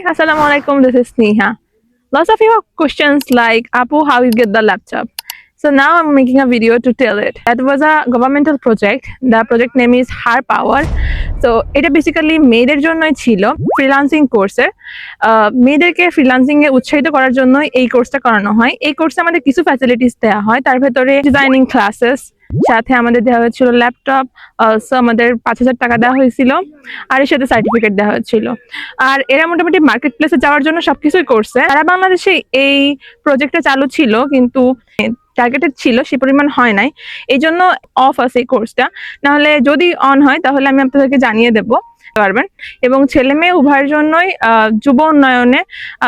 Assalamualaikum, this is Sneha. Lots of you have questions like, Apu, how you get the laptop? So now I'm making a video to tell it. That was a governmental project. The project name is Har Power. So এটা basically মেয়েদের জন্যই ছিল, freelancing কোর্সের। মেয়েদেরকে freelancing এ উৎসাহিত করার জন্য এই কোর্সটা করানো হয়। এই কোর্সে আমাদের কিছু ফ্যাসিলিটিস দেওয়া হয়, তার ভেতরে ডিজাইনিং ক্লাসেস, সাথে আমাদের দেওয়া হয়েছিল ল্যাপটপ, অলসো আমাদের 5,000 টাকা দেওয়া হয়েছিল, আর এর সাথে সার্টিফিকেট দেওয়া হয়েছিল। আর এরা মোটামুটি মার্কেট প্লেসে যাওয়ার জন্য সবকিছুই করছে। সারা বাংলাদেশে এই প্রজেক্টটা চালু ছিল, কিন্তু টার্গেটেড ছিল সে পরিমাণ হয় নাই, এই জন্য অফ আছে এই কোর্সটা। নাহলে যদি অন হয় তাহলে আমি আপনাদেরকে জানিয়ে দেবো পারবেন। এবং ছেলে মেয়ে উভয়ের জন্যই যুব উন্নয়নে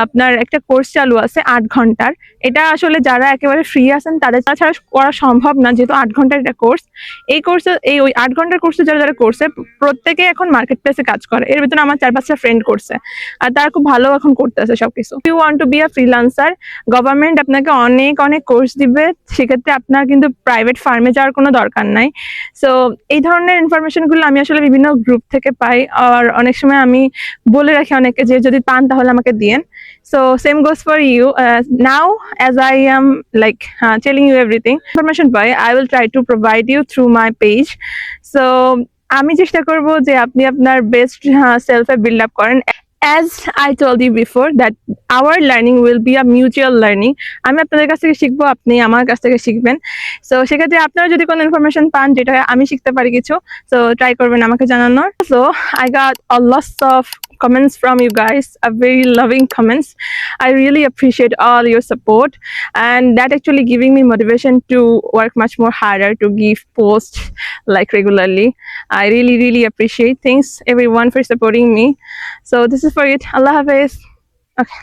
আপনার একটা কোর্স চালু আছে 8 ঘন্টার। এটা আসলে যারা একেবারে ফ্রি আছেন তাদের ছাড়া করা সম্ভব না, যেহেতু 8 ঘন্টার একটা কোর্স। এই কোর্সে ওই 8 ঘন্টার কোর্সে যারা যারা করছে প্রত্যেকে এখন মার্কেট প্লেসে কাজ করে। এর ভিতরে আমার 4-5টা ফ্রেন্ড করছে, আর তারা খুব ভালো এখন করতেছে সবকিছু। You want to be a freelancer, government আপনাকে অনেক অনেক কোর্স দিবে, সেক্ষেত্রে আপনার কিন্তু প্রাইভেট ফার্মে যাওয়ার কোনো দরকার নাই। সো এই ধরনের ইনফরমেশনগুলো আমি আসলে বিভিন্ন গ্রুপ থেকে পাই, আর অনেক সময় আমি বলে রাখি অনেকে যে যদি পান তাহলে আমাকে দিয়েন। So same goes for you. Now as I am like telling you everything information by, I will try to provide you through my page. So আমি চেষ্টা করব যে আপনি আপনার বেস্ট সেলফে বিল্ড আপ করেন। As I told you before that our learning will be a mutual learning. আমি আপনাদের কাছ থেকে শিখবো, আপনি আমার কাছ থেকে শিখবেন। সো সেক্ষেত্রে আপনারা যদি কোনো ইনফরমেশন পান যেটা আমি শিখতে পারি কিছু, সো ট্রাই করবেন আমাকে জানানোর। So I got a lots of comments from you guys, a very loving comments. I really appreciate all your support, and that actually giving me motivation to work much more harder to give posts like regularly. I really appreciate. Thanks everyone for supporting me. So this is for it. Allah Hafiz. Okay.